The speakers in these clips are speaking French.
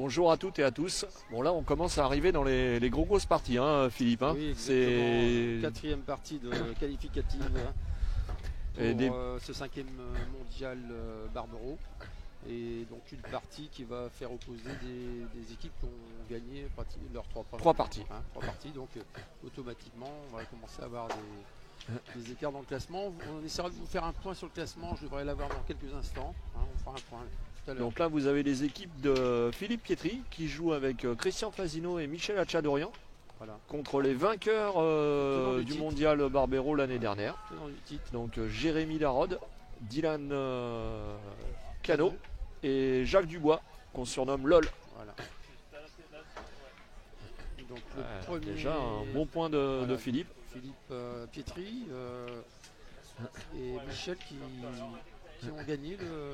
Bonjour à toutes et à tous. Bon là on commence à arriver dans les grosses parties, hein, Philippe. Hein. Oui, c'est quatrième partie de qualificative pour ce 5e mondial Barbero. Et donc une partie qui va faire opposer des équipes qui ont gagné leurs trois parties. Hein, 3 parties, donc automatiquement on va commencer à avoir des écarts dans le classement. On essaiera de vous faire un point sur le classement, je devrais l'avoir dans quelques instants. Hein, on fera un point tout à l'heure. Donc là vous avez les équipes de Philippe Pietri qui jouent avec Christian Fasino et Michel Hachadorian contre les vainqueurs du mondial Barbero l'année dernière. Donc Jérémy Larode, Dylan Cano et Jacques Dubois qu'on surnomme LOL. Voilà. Donc, déjà un bon point de Philippe. Philippe Pietri et Michel qui ont gagné le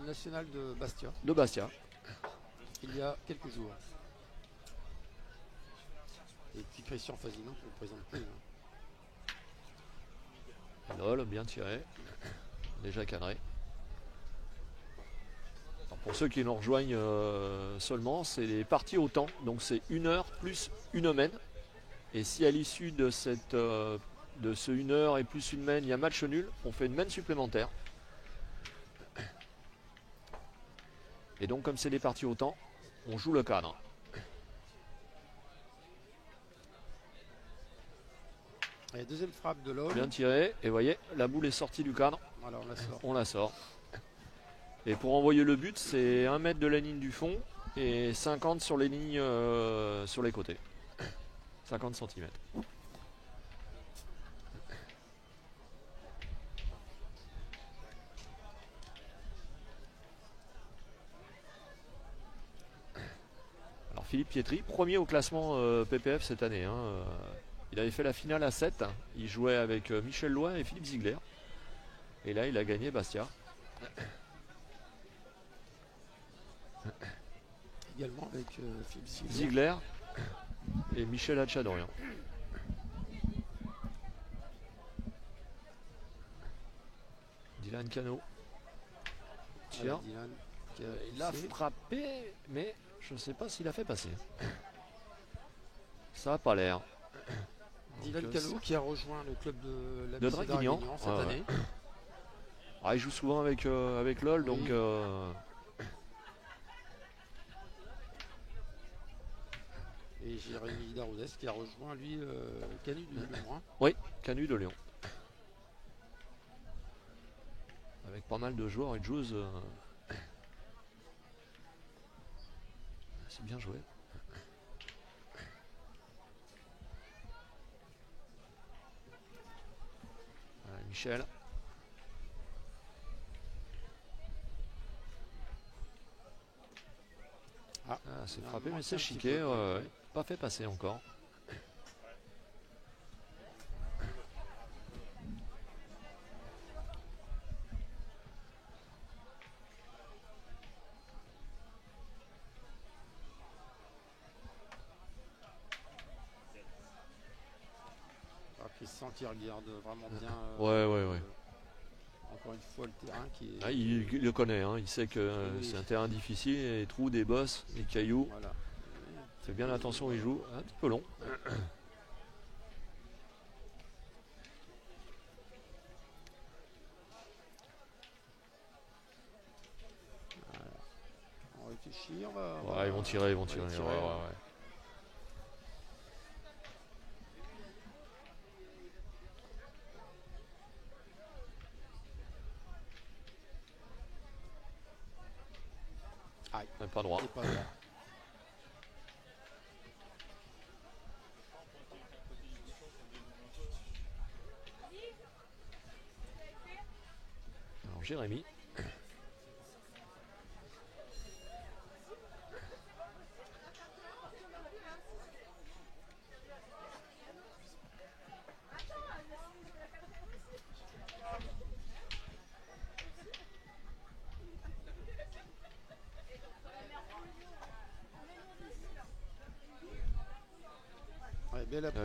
national de Bastia. Il y a quelques jours. Et puis Christian Fasino qui ne présente plus. LOL, bien tiré. Déjà cadré. Alors pour ceux qui nous rejoignent seulement, c'est les parties au temps. Donc c'est 1 heure plus une mène. Et si à l'issue de ce 1 heure et plus une mène, il y a match nul, on fait une mène supplémentaire. Et donc comme c'est des parties au temps, on joue le cadre. Et deuxième frappe de LOL. Bien tiré. Et vous voyez, la boule est sortie du cadre. Voilà, on la sort. Et pour envoyer le but, c'est 1 mètre de la ligne du fond et 50 sur les lignes sur les côtés. 50 cm. Alors Philippe Pietri, premier au classement PPF cette année. Hein. Il avait fait la finale à 7. Il jouait avec Michel Loin et Philippe Ziegler. Et là, il a gagné Bastia. Également avec Philippe Ziegler et Michel Hachadorian. Dylan Cano. Tire. Il a frappé, mais je ne sais pas s'il a fait passer. Ça n'a pas l'air. Dylan Cano qui a rejoint le club de la Draguignan cette année. Il joue souvent avec LOL, oui. Donc et Jérémy Daroudès qui a rejoint lui Canu de Lyon. Oui, Canu de Lyon. Avec pas mal de joueurs et de joueuses. C'est bien joué. Michel. C'est frappé, mais c'est chiqué. Pas fait passer encore. Christian qui regarde vraiment bien. Ouais. Encore une fois, le terrain qui est. Il le connaît, hein. Il sait que c'est un terrain difficile, il y a des trous, des bosses, des cailloux. Voilà. Fait bien attention, il joue. Un petit peu long. Voilà. On réfléchit, ils vont tirer. Ouais. Pas droit. Alors Jérémy.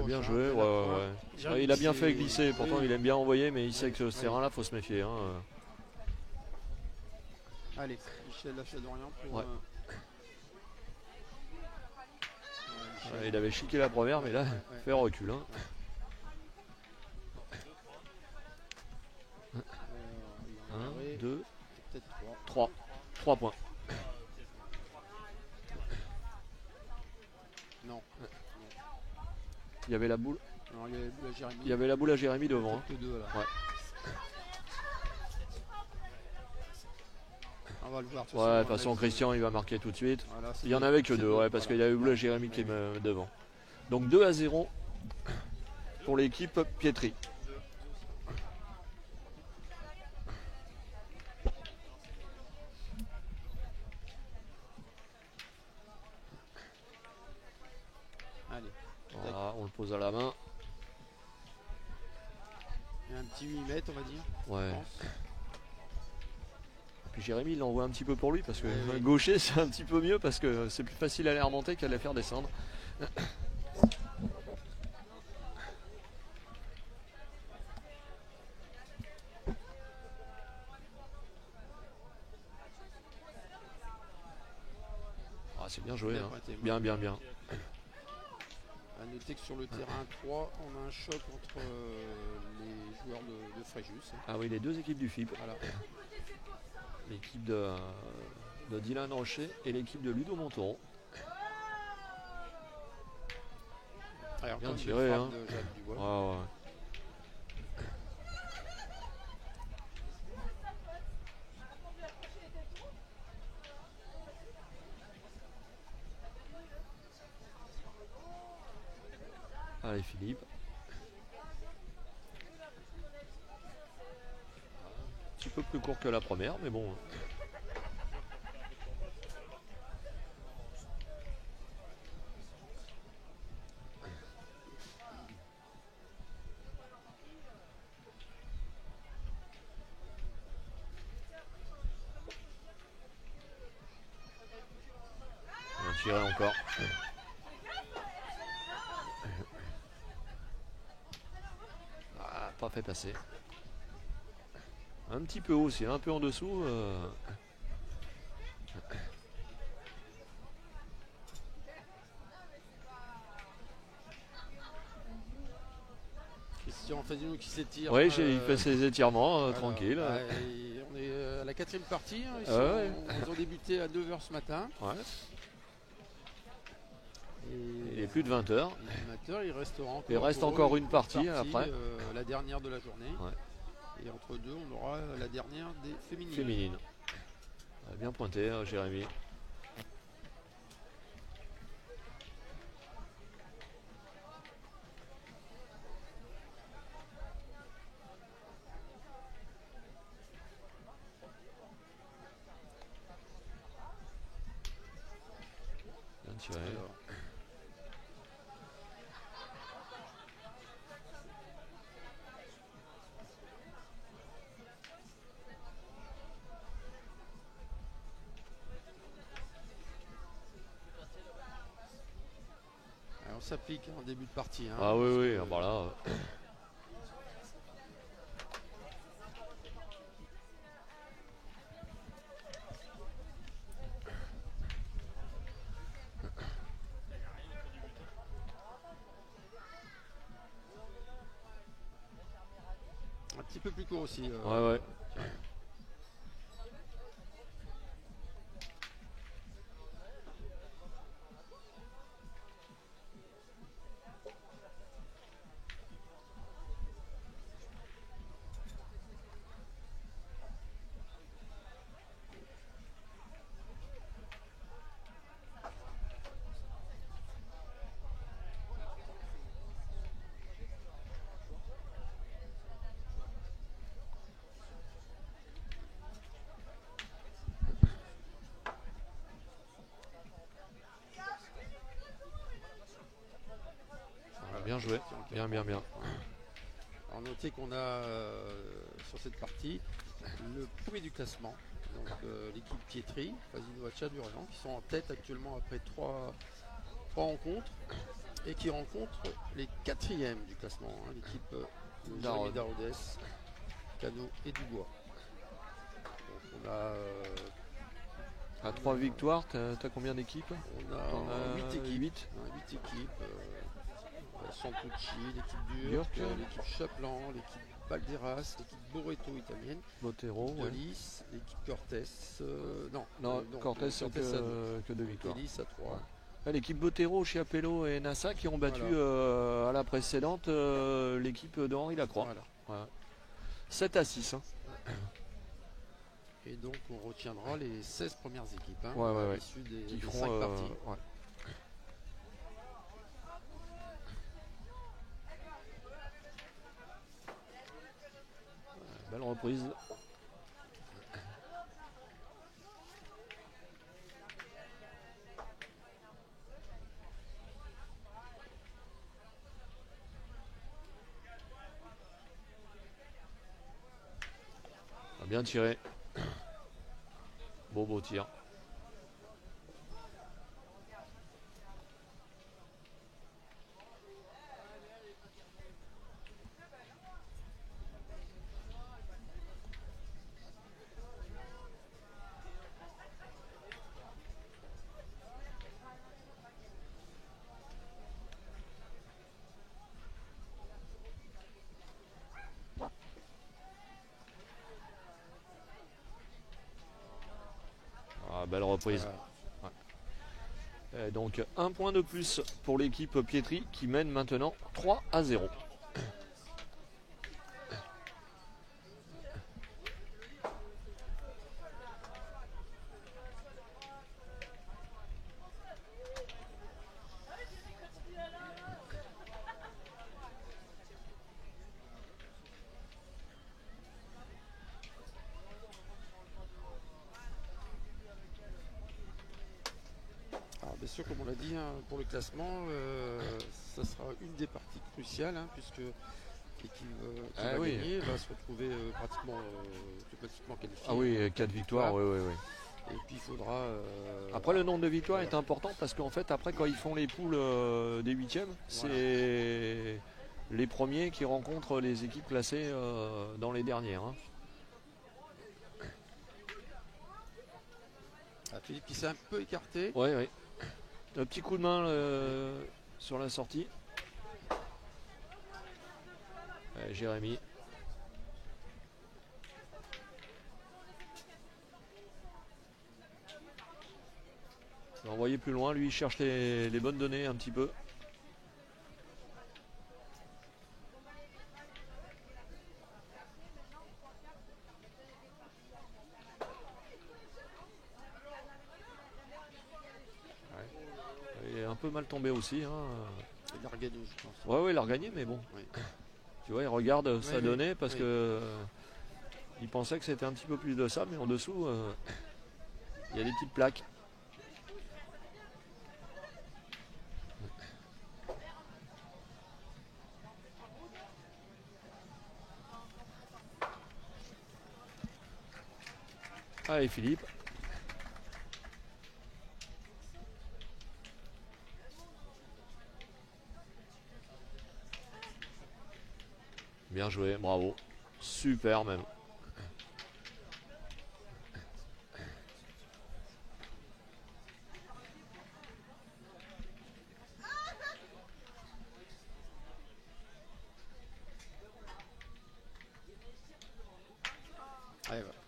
Bien joué, ouais. Il a bien fait glisser, pourtant il aime bien envoyer, mais il sait que ce terrain-là, faut se méfier. Hein. Allez, Michel Hachadorian pour Il avait chiqué la première, mais là, fait recul. Hein. 1, 2, 3. 3 points. Non. Il y avait la boule. Non, il y avait la boule à Jérémy. Il y avait la boule à Jérémy devant. Hein. Que deux, là. Ouais. On va le voir. Ouais, de toute façon, Christian, il va marquer tout de suite. Voilà, il n'y en avait que deux, ouais, parce qu'il y avait la boule à Jérémy qui est devant. Donc 2-0 pour l'équipe Pietri. Allez. Voilà, on le pose à la main. Il y a un petit 8 mètres, on va dire. Ouais. Et puis Jérémy, il l'envoie un petit peu pour lui parce que oui. Gaucher, c'est un petit peu mieux parce que c'est plus facile à les remonter qu'à les faire descendre. Ah, c'est bien joué, hein. Bien. À noter que sur le terrain 3, on a un choc entre les joueurs de Fréjus. Ah oui, les deux équipes du FIP. Voilà. L'équipe de Dylan Rocher et l'équipe de Ludo Montauron. Bien tiré, hein. Ouais. Allez Philippe. Un petit peu plus court que la première, mais bon. On va tirer encore. Pas fait passer. Un petit peu haut aussi, un peu en dessous. Christian Fazino qui s'étire. Oui, il fait ses étirements tranquille. On est à la 4e partie. Hein, ils ont débuté à 9h ce matin. Ouais. Il est plus de 20h. Il reste encore une partie après. La dernière de la journée. Ouais. Et entre deux, on aura la dernière des féminines. Bien pointé, hein, Jérémy. Bien tiré. On s'applique en début de partie. Hein, ah oui, voilà. Un petit peu plus court aussi. Ouais. Bien joué, bien. Alors notez qu'on a sur cette partie le premier du classement, donc l'équipe Pietri, Fazino Hacha-Durian, qui sont en tête actuellement après 3 rencontres et qui rencontrent les 4e du classement, hein, l'équipe Jérémy Darodès, Cano et Dubois. Donc on a À 3 victoires, t'as combien d'équipes? On a 8 équipes. 8 équipes. Santucci, l'équipe Burke, l'équipe Chaplan, l'équipe Balderas, l'équipe Boreto italienne, Botero, Delis, l'équipe Cortés. Non, Cortés c'est que 2 victoires. Delis à 3. Ouais. L'équipe Botero, Chiapello et Nassa qui ont battu à la précédente l'équipe de Henri Lacroix. Voilà. 7 à 6. Hein. Et donc on retiendra les 16 premières équipes issues des 5 parties. Belle reprise. Bien tiré. Beau tir. Belle reprise. Et donc 1 point de plus pour l'équipe Pietri qui mène maintenant 3 à 0. Bien sûr, comme on l'a dit, pour le classement, ça sera une des parties cruciales, puisque l'équipe qui va gagner va se retrouver pratiquement qualifiée. Ah oui, 4 victoires, oui. Et puis il faudra... Après, le nombre de victoires est important parce qu'en fait, après, quand ils font les poules des 8e, c'est les premiers qui rencontrent les équipes classées dans les dernières. Hein. Philippe qui s'est un peu écarté. Oui. Un petit coup de main sur la sortie. Jérémy. On va envoyer plus loin. Lui, il cherche les bonnes données un petit peu. Un peu mal tombé aussi. Hein. Il a regagné, je pense. Ouais, il a regagné, mais bon. Oui. Tu vois, il regarde sa donnée parce que il pensait que c'était un petit peu plus de ça, mais en dessous, il y a des petites plaques. Allez, Philippe. Bien joué, bravo. Super même.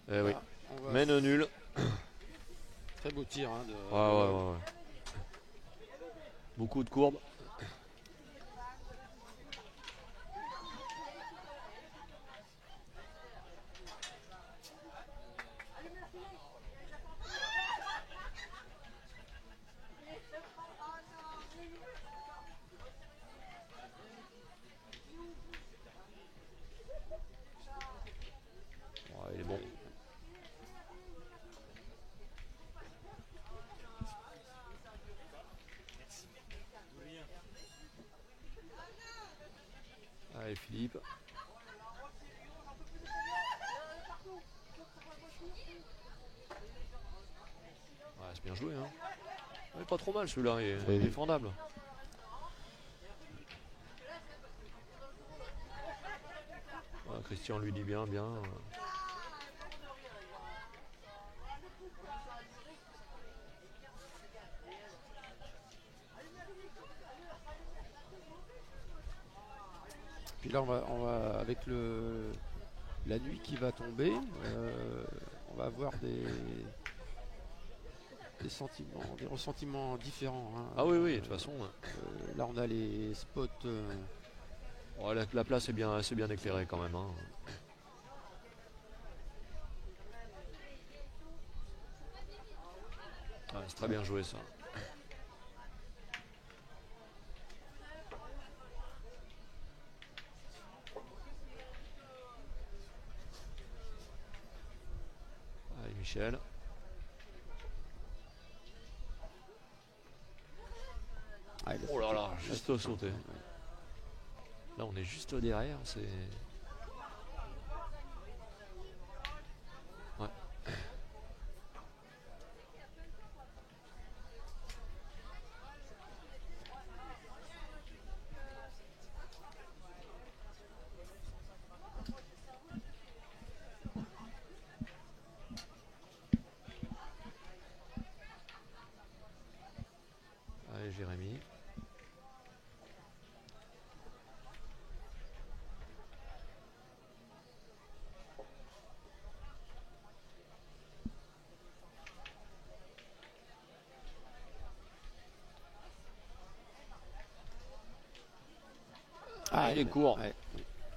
Oui. Mène nul. Très beau tir. Ouais. Beaucoup de courbes. Il est bon. Allez, Philippe. C'est bien joué. Hein. Pas trop mal celui-là, il est défendable. Christian lui dit bien. Puis là, avec la nuit qui va tomber, on va avoir des ressentiments différents. Hein. Ah oui, de toute façon. Là, on a les spots. La place est bien éclairée quand même. Hein. C'est très bien joué ça. Allez Michel. Oh là là, juste sauté. Là on est juste derrière, c'est... Ouais. Allez Jérémy. Il est court. Ouais.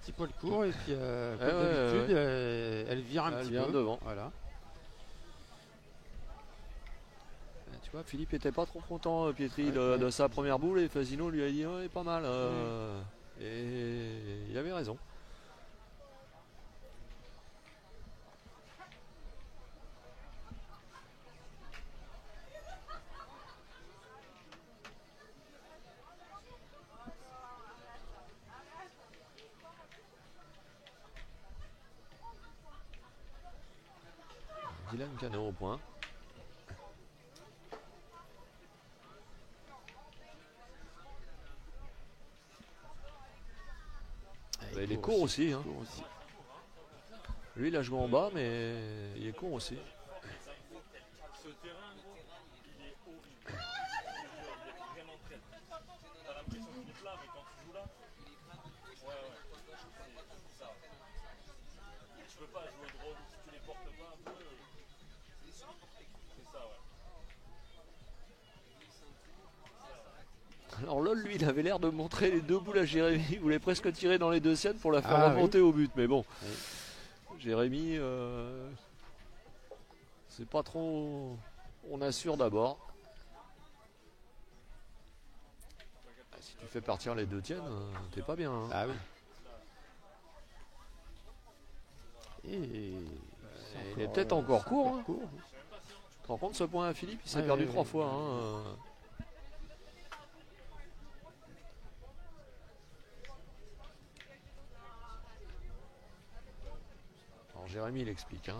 Petit poil court et puis comme d'habitude, elle vire un petit peu devant. Voilà. Tu vois, Philippe était pas trop content, Pietri, de sa première boule, et Fasino lui a dit oh, pas mal. Et il avait raison. Dylan Cano au point. Il est court aussi. Hein. Lui, il a joué en bas, mais il est court aussi. Ce terrain, il est horrible. Il est vraiment très. T'as l'impression qu'il est plat, mais quand tu joues là, c'est ça. Tu peux pas jouer drôle si tu les portes pas un peu. C'est ça, Alors LOL, lui, il avait l'air de montrer les deux boules à Jérémy. Il voulait presque tirer dans les deux siennes pour la faire remonter au but. Mais bon, Jérémy, c'est pas trop... On assure d'abord. Si tu fais partir les deux tiennes, t'es pas bien. Hein. Ah oui. Il est peut-être encore court. Hein. Tu te rends compte ce point à Philippe, il s'est perdu 3 fois. Hein. Alors Jérémy il explique. Hein.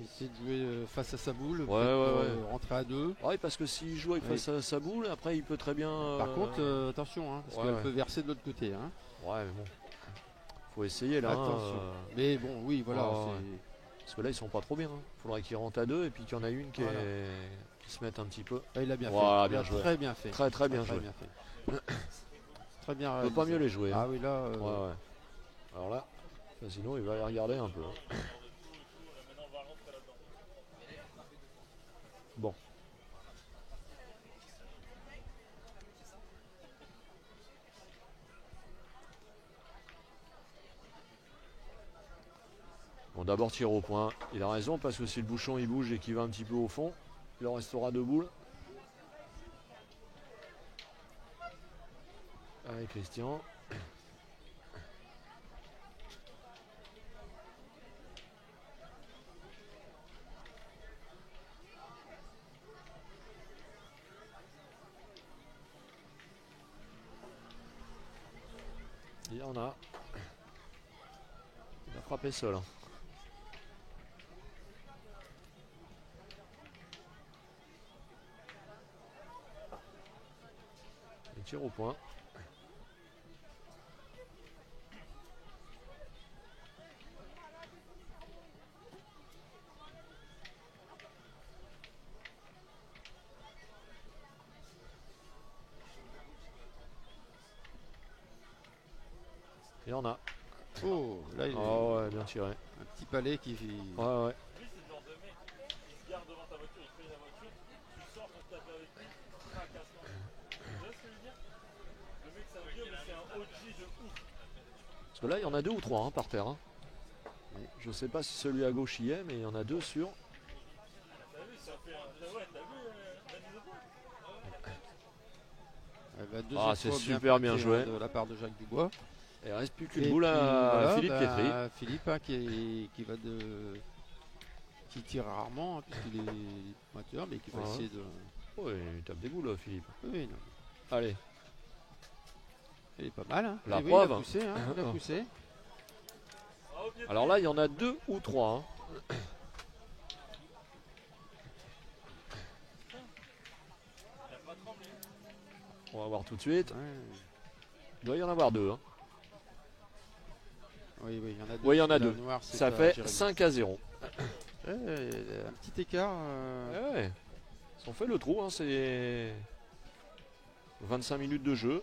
Essayer de jouer face à sa boule, rentrer à 2. Oui, parce que s'il joue avec face à sa boule, après il peut très bien. Par contre, attention, hein, parce qu'elle peut verser de l'autre côté. Hein. Ouais, mais bon. Faut essayer là. Attention. Mais bon, oui, voilà. Parce que là, ils sont pas trop bien. Hein. Faudrait qu'ils rentrent à 2 et puis qu'il y en a une qui se mette un petit peu. Il a bien fait. Bien joué. Très bien fait. Très bien joué. Très bien. On peut pas mieux les jouer. Ah oui, là. Alors là, sinon, il va les regarder un peu. Bon. Bon, d'abord tir au point. Il a raison parce que si le bouchon il bouge et qu'il va un petit peu au fond, il en restera 2 boules. Allez Christian. Il y en a. Il a frappé seul. Hein. tir au point. Il y en a. Oh, là il Oh ouais, bien tiré. un petit palais qui fait. Ouais, ouais. Lui, c'est le genre de mec, il se garde devant ta voiture, il paye la voiture, tu sors pour taper avec lui, fracassement. Tu vois ce que je veux dire? Le mec, c'est un vieux, mais c'est un OG de ouf. Parce que là, il y en a 2 ou 3 par terre. Hein. Je sais pas si celui à gauche y est, mais il y en a 2 sur. T'as vu, ça fait un. Ouais, t'as vu la mise au point? Ah, c'est super bien joué. De la part de Jacques Dubois. Et il reste plus qu'une Et boule puis, à voilà, Philippe Pietri. Philippe hein, qui tire rarement hein, puisqu'il est amateur, mais qui va essayer de. Oui, il tape des boules, Philippe. Oui, non. Allez. Il est pas mal. Hein. La Et preuve. il a poussé. Hein, il a poussé. Alors là, il y en a 2 ou 3. Hein. On va voir tout de suite. Ouais. Il doit y en avoir 2. Hein. Oui, il y en a 2. Oui, il y en a 2. Noire, ça fait 5-0. Un petit écart. Ouais. Ils ont fait le trou. Hein. C'est 25 minutes de jeu.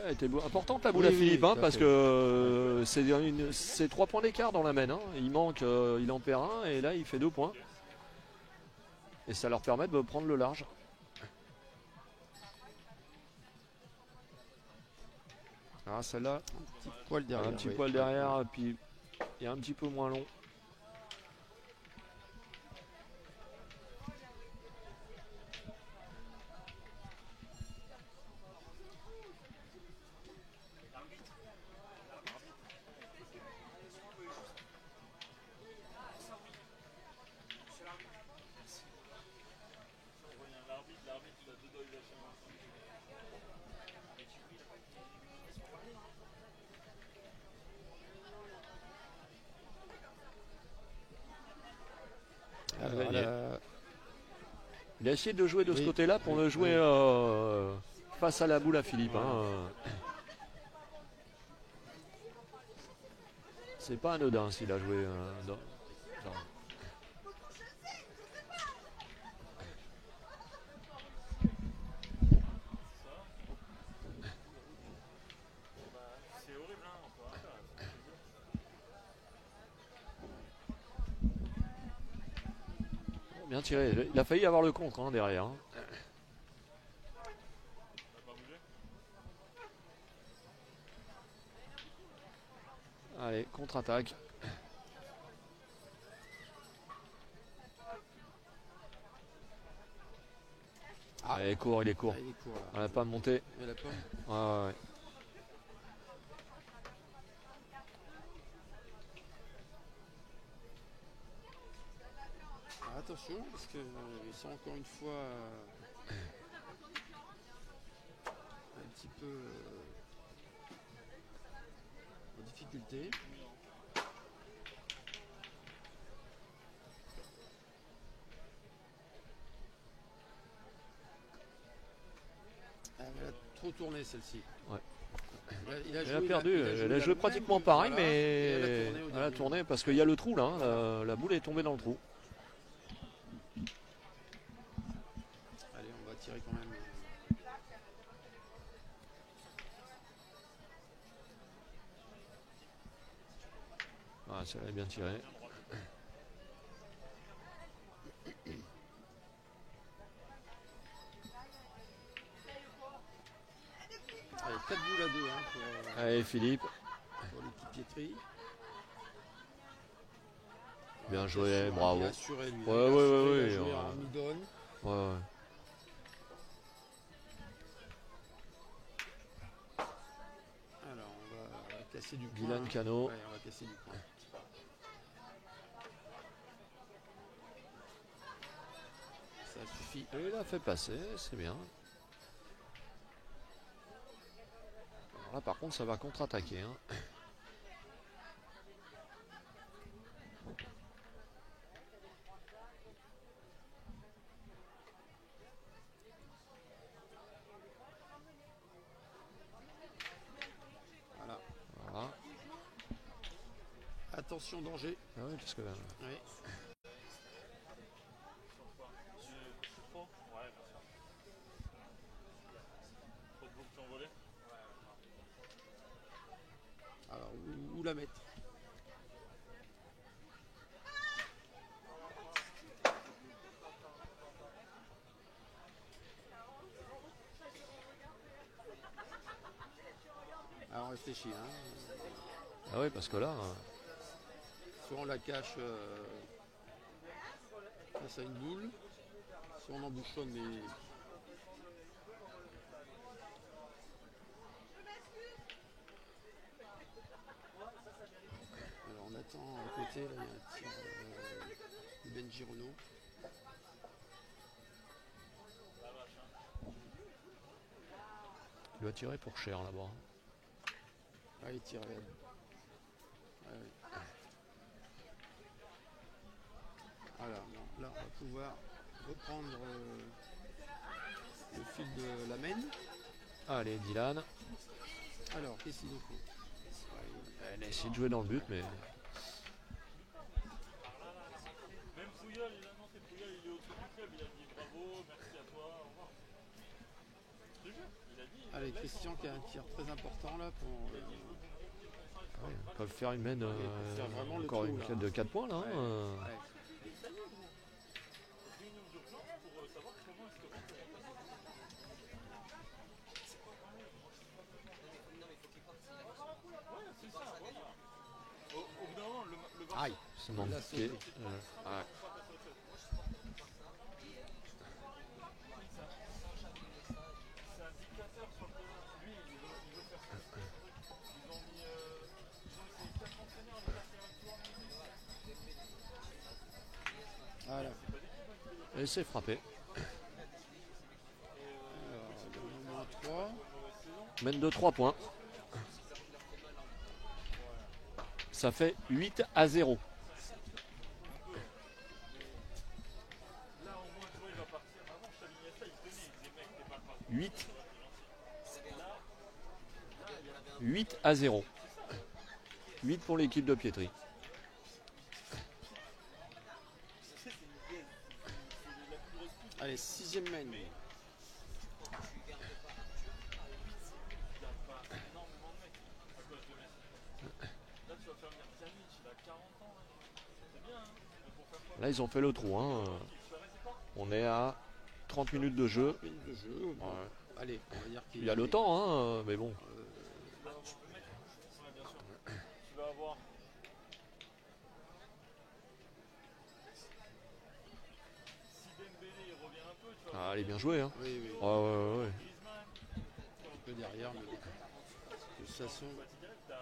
Elle était importante la boule à Philippe, hein, parce que c'est 3 points d'écart dans la main. Hein. Il manque, il en perd un et là il fait 2 points. Et ça leur permet de prendre le large. Ah, celle-là, Un petit poil derrière. un petit poil derrière, et puis il est un petit peu moins long. Il a essayé de jouer de ce côté-là pour le jouer face à la boule à Philippe. Hein. C'est pas anodin s'il a joué dans. C'est horrible, hein, on peut rien faire. Bien tiré. Il a failli avoir le contre hein, derrière. Hein. Allez, contre-attaque. Ah, il est court, il est court. On n'a pas monté. Il a pas. Ouais. Alors, attention, parce qu'ils sont encore une fois un petit peu en difficulté. Elle a trop tourné celle-ci. Ouais. Il a perdu. Elle a joué pratiquement pareil, mais elle a tourné parce qu'il y a le trou là. Hein. La boule est tombée dans le trou. Allez, on va tirer quand même. Ah, ça l'a bien tiré. Allez, 4 boules à 2 hein, Allez, Philippe. pour l'équipe Pietri. Bien joué, bravo. Il a assuré, lui. Ouais. Il a joué un midon. Ouais. Alors, on va casser du point. Dylan Cano. Ouais, on va casser du point. Ça suffit. Et il a fait passer, c'est bien. Alors là, par contre, ça va contre-attaquer. Hein. attention, danger. Ah oui, parce que là... Ouais. Trop. Ouais, bien sûr. Trop de boules qui ont volé. Alors, où la mettre? Alors, on réfléchit. Hein. Ah oui, parce que là... Soit on la cache face à une boule, soit on embouchonne les... Alors on attend à côté, là il y a un tir de Benji Renault. Il doit tirer pour cher là-bas. Ah, il tire. Ouais. Voilà, bon, là on va pouvoir reprendre le fil de la mène. Allez, Dylan. Alors, qu'est-ce qu'il nous faut? Elle essaie de jouer dans le but, mais... Même Pouilleul, il a annoncé, Pouilleul, il est au-dessus du club, il a dit bravo, merci à toi, au revoir. Je te jure, il a dit. Allez, Christian qui a un tir très important là pour... Ouais, ils peuvent faire une mène faire vraiment le encore trou, une là. de 4 points là. Ouais. Ouais. Réunion d'urgence pour savoir comment est-ce que ouais, c'est ça, voilà. Au bout d'un moment, le Barça, Aïe, C'est il a manqué. sauté. Ouais. c'est un dictateur sur le terrain. Lui, il veut faire ça. Ils ont essayé 4 entraîneurs, il a fait un tour. Voilà. Et c'est frappé. Alors, le moment 3. Mène de 3 points. Ça fait 8-0. Là, au moins, tu vois, il va partir. Avant, je t'avais ça, il tenait. Il disait, mec, t'es pas grave. 8-0. 8 pour l'équipe de Pietri. Allez, 6ème mène. Là, ils ont fait le trou. Hein. On est à 30 minutes de jeu. De jeu. Bon. Ouais. Allez, on va dire qu'il Il y a le temps, hein, mais bon. Tu vas avoir. Si Dembélé il revient un peu, tu vois. Ah, elle est bien jouée. Hein. Oui, oui. Griezmann, Ouais. Un peu derrière, mais de toute façon, t'as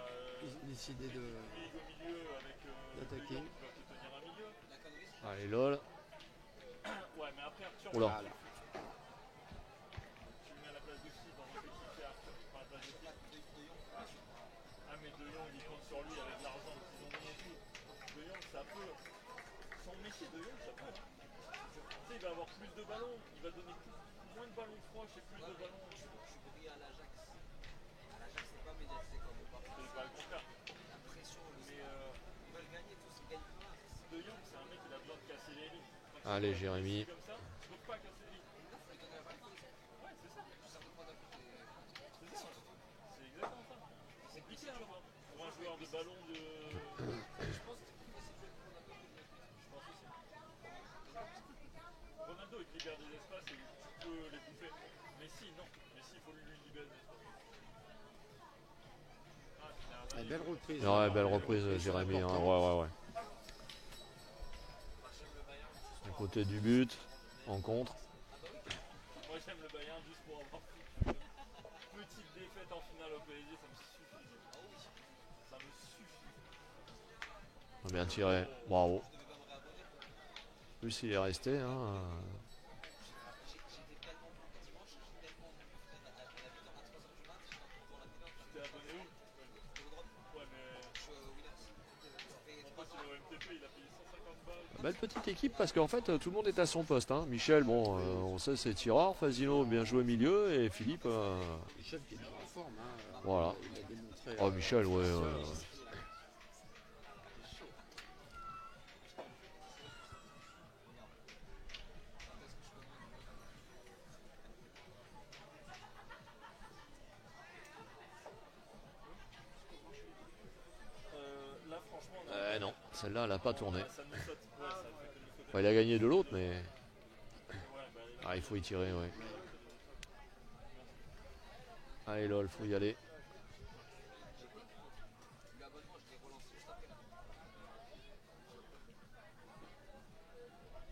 ils ont décidé Ligue au milieu avec d'attaquer. qui va te tenir un milieu. Allez, lol. Ouais, mais après Arthur, Oula. Voilà. tu le mets à la place de qui dans notre équipe c'est Arthur, pas à la place de qui. Ah, mais De Jong, il compte sur lui avec l'argent qu'ils ont mis et tout. De Jong, ça peut. Son métier, De Jong, ça peut. Tu sais, il va avoir plus de ballons, il va donner moins de ballons proches et plus de ballons. C'est pas le contraire. Mais De Jong, c'est un mec qui a besoin de casser les lignes. Allez, Jérémy. Comme ça, tu peux pas casser les lignes. Ouais, c'est ça. C'est ça. C'est exactement ça. C'est compliqué, hein, pour un joueur de ballon de. Je pense aussi. Ronaldo, il te libère des espaces et tu peux les bouffer. Messi, non. Messi, il faut lui libérer des espaces. Ah, Belle reprise. Ouais, belle reprise, Jérémy. Hein. Ouais. Du côté du but, en contre. moi, j'aime le Bayern juste pour avoir petite défaite en finale au PSG, ça me suffit. Ça me suffit. Bien tiré. Bravo. Plus il est resté. Hein. T'es abonné où? Ouais, mais. Mon pote, il est au MTP, il a payé 150 balles. Belle petite équipe parce qu'en fait tout le monde est à son poste. Hein. Michel, bon, on sait c'est tireur. Fasino, bien joué milieu. Et Philippe. Michel qui est en forme. Hein. Voilà. Il a démontré. Oh, Michel, ouais. celle-là, elle n'a pas tourné. Ça nous saute. Ouais, ça fait que nous sauter. Enfin, il a gagné de l'autre, mais Ouais, bah, il faut y tirer, ouais. Allez, lol, faut y aller.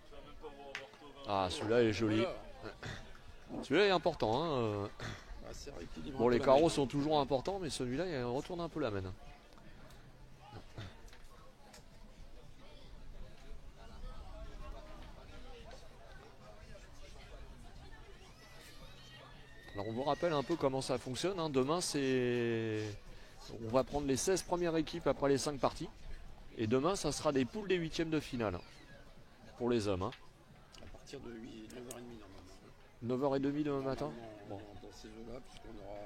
tu vas même pas voir Roberto 20. Ah, celui-là est joli. Voilà. Celui-là est important. Hein. Bah, c'est rééquilibrant Bon, un peu les la carreaux main. sont toujours importants, mais celui-là, il retourne un peu la main. Alors, on vous rappelle un peu comment ça fonctionne. Hein. Demain, on va prendre les 16 premières équipes après les 5 parties. Et demain, ça sera des poules des huitièmes de finale. Pour les hommes. Hein. À partir de 9h30 normalement. 9h30 demain matin. Bon. Dans ces jeux-là, puisqu'on aura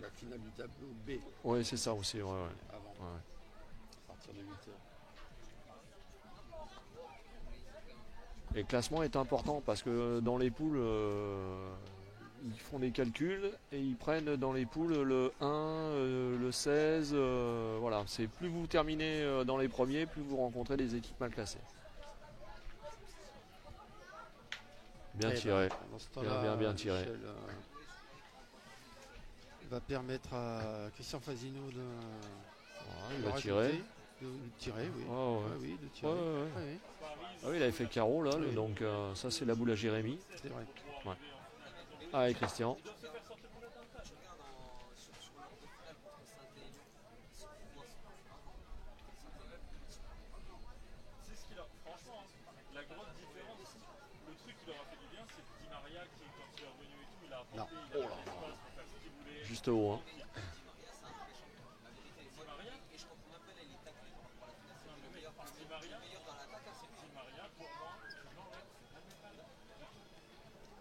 la finale du tableau B Oui, c'est ça aussi. Ouais. avant, Ouais. à partir de 8h. Et le classement est important parce que dans les poules, ils font des calculs et ils prennent dans les poules le 1, le 16. Voilà, c'est plus vous terminez dans les premiers, plus vous rencontrez des équipes mal classées. Bien tiré. Dans ce temps-là, Bien tiré. Michel, va permettre à Christian Fasino de Il va tirer. De tirer, oui. Oh, ouais. Oui, de tirer. Ouais, ouais. Ouais, Ah oui, il avait fait carreau là, Oui. donc ça c'est la boule à Jérémy. c'est vrai. Allez Christian. C'est ce qu'il a. Franchement, la grande différence, le truc qui leur a fait du bien, c'est que Di Maria, qui quand il est revenu et tout, il a apporté, il a eu l'espace pour faire ce qu'il voulait. Juste haut. Hein. Di Maria, pour moi,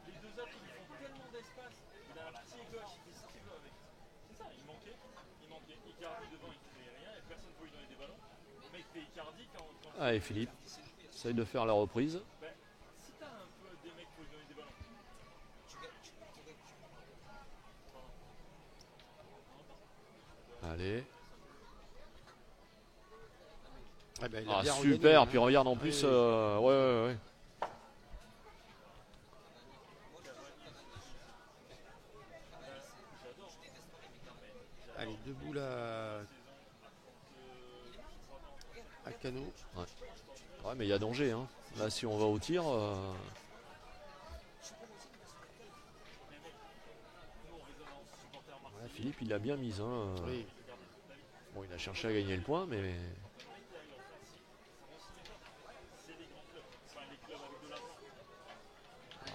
les deux autres, ils font tellement d'espace. Il a un pied gauche, il fait ce qu'il veut avec. C'est ça, il manquait. Icardi devant, il ne fait rien et personne ne peut lui donner des ballons. Le mec fait Icardi quand Allez Philippe, essaye de faire la reprise. ben, si t'as un peu des mecs pour lui donner des ballons. Allez. Ah, ben, il a Ah bien super, regagné, hein. puis regarde en plus. Oui. Ouais. Allez, deux boules à Cano. Ouais, mais il y a danger. Hein. Là, si on va au tir. Ouais, Philippe, il l'a bien mise. Hein. Oui. Bon, il a cherché à gagner le point, mais.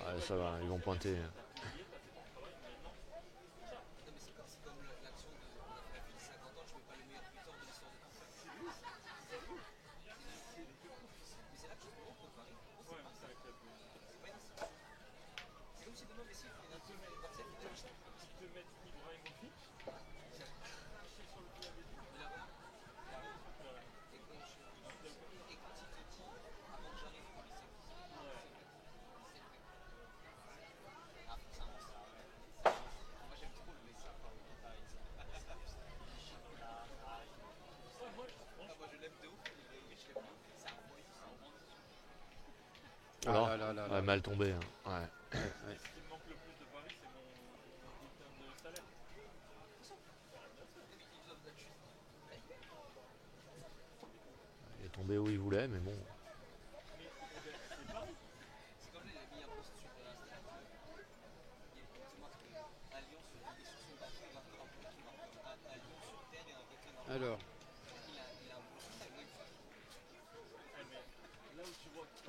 Ouais, ça va, ils vont pointer. Alors, là. mal tombé. Hein. Ouais. Ce qui me manque le plus de Paris, c'est mon bulletin de salaire. Il est tombé où il voulait, mais bon. Alors,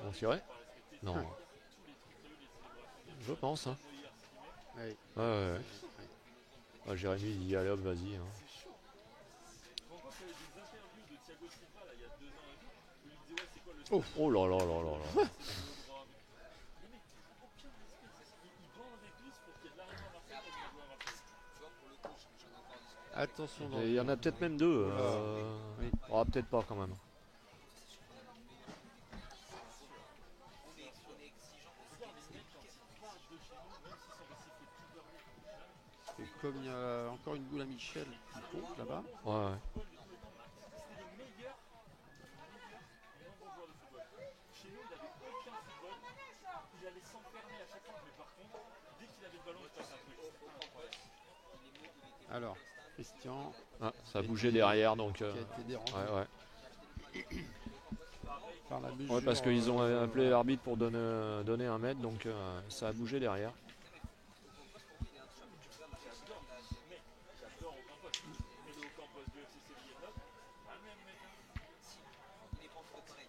On tirait? Non. Je pense. Hein. oui. Ouais. Ah, Jérémy il dit allez hop, vas-y. Hein. Oh là là là là là. Attention. Il y en a peut-être même deux. Oui. Oh, peut-être pas quand même. Et comme il y a encore une boule à Michel qui compte là-bas. Ouais. ballon, il se passe un truc. Alors, Christian Ah, ça a bougé derrière, donc. qui a été dérangé Ouais. par la mesure. Ouais, parce qu'ils ont appelé l'arbitre pour donner un mètre, donc ça a bougé derrière. J'adore Ocampos. Mais le Ocampos du FC Séville est top. Pas le même mec. Il est pas trop pareil.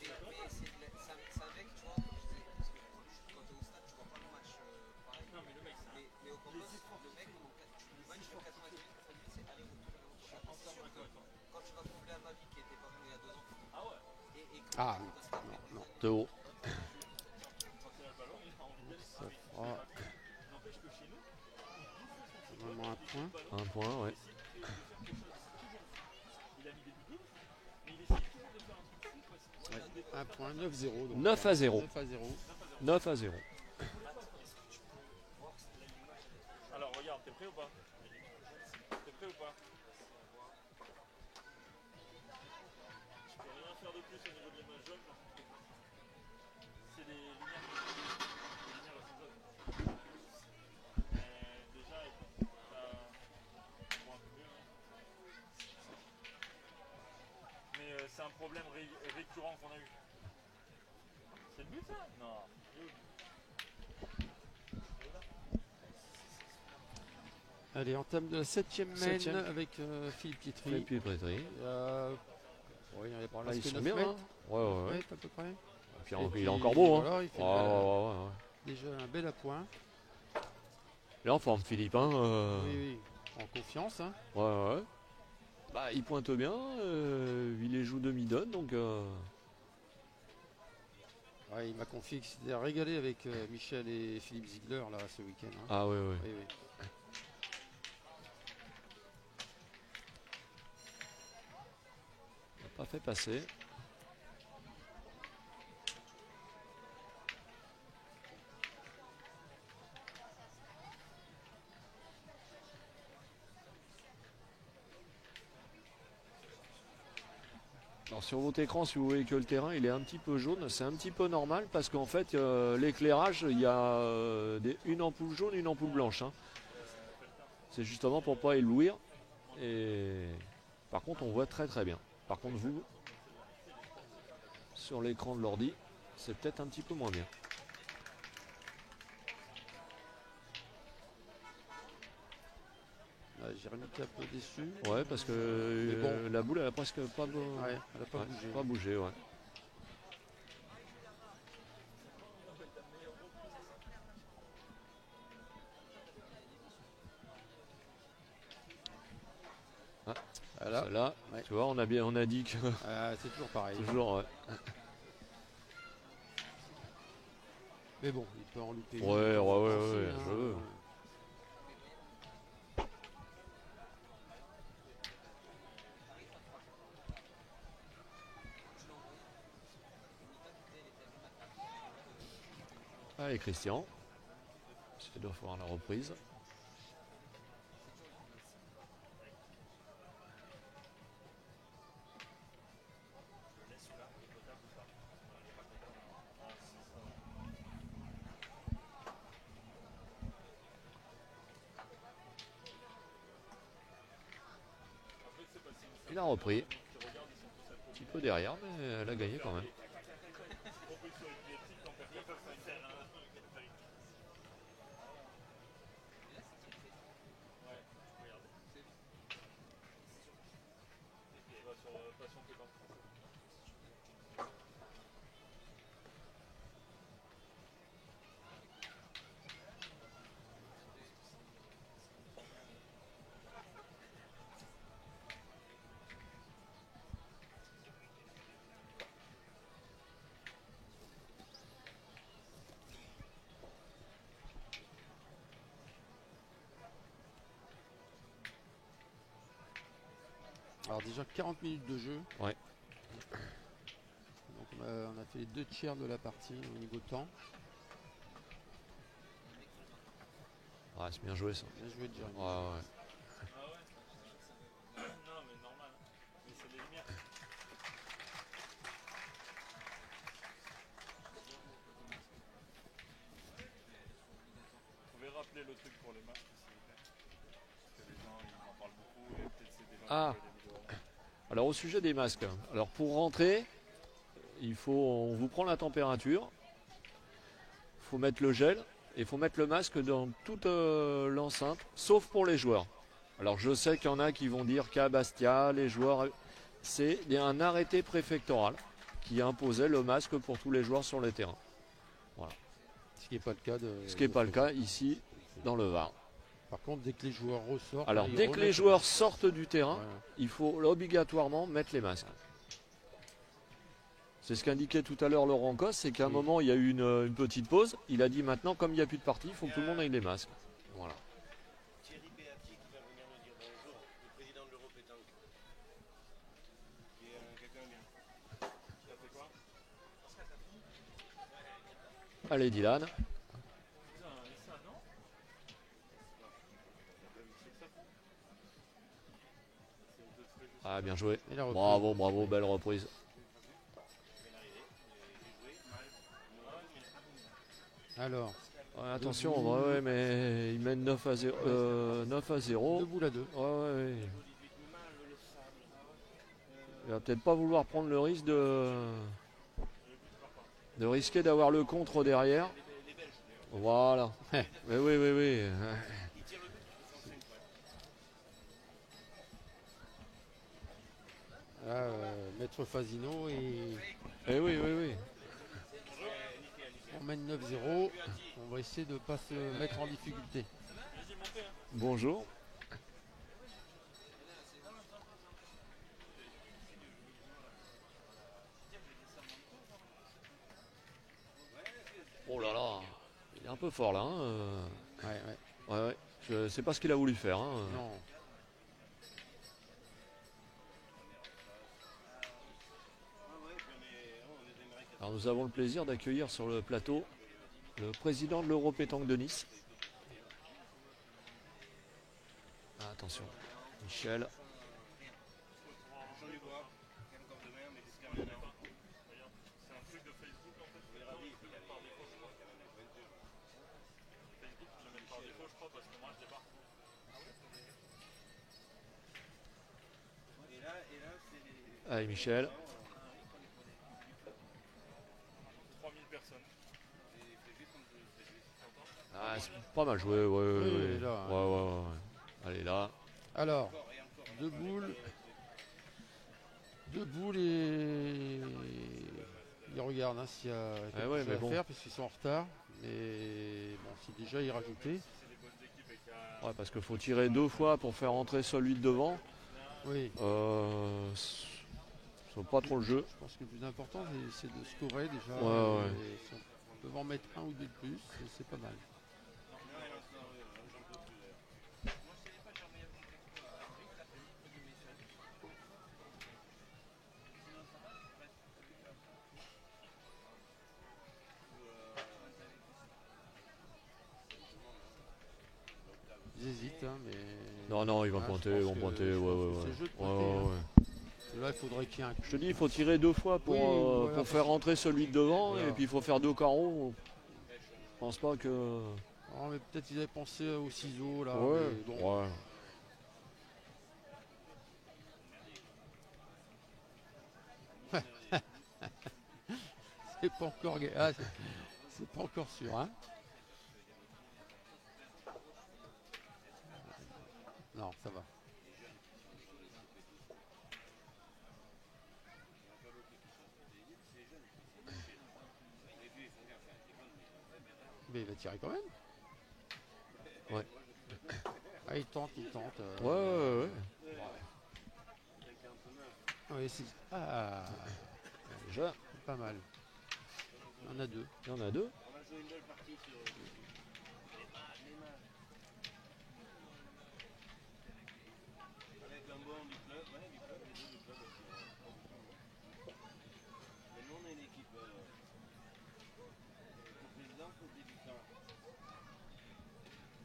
Mais c'est un mec, tu vois, comme je disais, parce que quand t'es au stade, tu vois pas le match pareil. Non, mais le mec, c'est Mais au Campos, le mec, le match de 90 minutes, c'est aller-retour. C'est sûr que quand tu vas combler un Mavi qui était pas venu il y a 2 ans, ah ouais. et que Ah, au stade, non. Théo. Quand il a le ballon, il a envie d'aller. Ça fera N'empêche que chez nous, vraiment un point. Un point, ouais. il a mis des buts, mais il essaie toujours de faire un truc fou, quoi. Ouais, un point, 9-0. donc. 9 à 0. 9 à 0. 9 à 0. Alors regarde, t'es prêt ou pas? T'es prêt ou pas? Je peux rien faire de plus au niveau de l'image jaune. C'est des lumières elles sont jaunes. Déjà, t'as bon, un peu mieux, hein. Mais c'est un problème récurrent qu'on a eu. C'est le but ça? Non. Il est où, le but? Allez, on table de la 7ème main Septième. avec Philippe Pietri. Et puis Prétry. Oui, il y a pas Ah, ils que sont 9 bien, mètres. hein. Ouais. À peu près. Et puis, Et il puis, est encore beau, hein. voilà, il fait Ouais. déjà un bel appoint. Il est en forme, Philippe, hein. Oui, en confiance. Hein. Ouais. Bah, il pointe bien. Il les joue demi-donne, donc. Ouais, il m'a confié qu'il s'était régalé avec Michel et Philippe Ziegler là, ce week-end. Hein. Ah, ouais. Oui. Il n'a pas fait passer. Alors sur votre écran, si vous voyez que le terrain il est un petit peu jaune, c'est un petit peu normal parce qu'en fait l'éclairage, il y a une ampoule jaune, une ampoule blanche. Hein. C'est justement pour pas éblouir. Et par contre, on voit très très bien. Par contre, vous, sur l'écran de l'ordi, c'est peut-être un petit peu moins bien. Jérémy qui est un peu déçu. Ouais, parce que bon. la boule, elle a presque pas, Ouais, elle a pas bougé. pas bougé. Ouais. Voilà. Celle-là, Ouais. tu vois, on a dit que C'est toujours pareil. toujours. Ouais. Mais bon, il peut en louper. une, Ouais, il peut en ouais, lancer, ouais, hein. je veux. Allez, Christian. C'est de voir la reprise. Il a repris. Un petit peu derrière, mais elle a gagné quand même. Alors déjà 40 minutes de jeu. Ouais. Donc on a fait les 2 tiers de la partie au niveau temps. Ah, c'est bien joué ça. Bien joué de Jérémy. Ouais. Ah ouais. Non mais normal. Mais c'est les lumières. On verra le truc pour les masques, s'il vous plaît. Parce que les gens ils en parlent beaucoup et peut-être c'est des gens Ah. qui voient des vidéos. Alors au sujet des masques, alors pour rentrer, on vous prend la température, il faut mettre le gel et il faut mettre le masque dans toute l'enceinte, sauf pour les joueurs. Alors je sais qu'il y en a qui vont dire qu'à Bastia, les joueurs, c'est un arrêté préfectoral qui imposait le masque pour tous les joueurs sur les terrains. Ce qui n'est pas le cas Ce qui n'est pas le cas ici dans le Var. Par contre, dès que les joueurs ressortent. Alors ils dès que les remettent- joueurs sortent du terrain, Ouais. il faut obligatoirement mettre les masques. C'est ce qu'indiquait tout à l'heure Laurent Cos, c'est qu'à un Oui. moment il y a eu une petite pause. Il a dit maintenant, comme il n'y a plus de partie, il faut que tout le monde ait les masques. Voilà. Thierry Beati qui va venir nous dire bonjour, le président de l'Europétanque. Qui est quelqu'un bien. Tu as fait quoi? Allez Dylan. Putain, et ça, non? Ah bien joué. Et la reprise. Bravo, bravo, belle reprise. Alors, Ouais, attention, ouais, mais il mène 9 à 0. 9 à 0. 2 boules à 2. Ouais, ouais. Il va peut-être pas vouloir prendre le risque de risquer d'avoir le contre derrière. Voilà. Mais oui, oui, oui. Là, Maître Fasino et Eh oui, oui, oui. on mène 9-0. On va essayer de ne pas se mettre en difficulté. Bonjour. Oh là là, il est un peu fort là. Hein. Ouais, ouais. Ouais, ouais. Je sais pas ce qu'il a voulu faire. Hein. Non. Alors nous avons le plaisir d'accueillir sur le plateau le président de l'Europétanque de Nice. Ah, attention, Michel. Bonjour Hugo, quel encore demain, mais qu'est-ce qu'il y a maintenant? C'est un truc de Facebook en fait. On est ravis, il y a Par défaut, je crois. Facebook, je le mets par défaut, je crois, parce que moi je débarque. Et là c'est... Allez, Michel. 3000 personnes. Ah, c'est pas mal joué, ouais, ouais, Oui, ouais. là, Ouais, ouais, ouais, ouais. Allez, là. Alors, 2 boules. 2 boules et. Ils regardent hein, s'il y a quelque ouais, chose mais à bon. faire, puisqu'ils sont en retard. Mais bon, si déjà y rajouter. Ouais, parce qu'il faut tirer 2 fois pour faire entrer celui de devant. Oui, C'est pas trop le jeu. je pense que le plus important, c'est de scorer déjà. Ouais, ouais. Et si on peut en mettre un ou deux de plus, c'est pas mal. Ils hésitent, hein, mais. Non, non, ils vont Ah, pointer, je ils pense vont que- pointer. je Ouais, pense ouais, que c'est ouais. le jeu de Ouais, pointer, ouais, hein. ouais. Là, il faudrait qu'il y ait un. Je te dis, il faut tirer 2 fois pour, Oui, voilà, pour faire rentrer celui de devant. Voilà. Et puis il faut faire 2 carreaux. Je pense pas que. Oh, mais peut-être ils avaient pensé aux ciseaux là. Ouais, mais bon. ouais. C'est pas encore c'est pas encore sûr, hein. Non, ça va. Mais il va tirer quand même. Ouais. Ah, il tente. Ouais, ouais, ouais. Ouais, ah, Déjà, pas mal. Il y en a 2. il y en a 2. On a joué une belle partie sur les mains. Avec un bon du club, ouais, du club, les deux du club aussi. Mais nous on est une équipe président, pour débutant.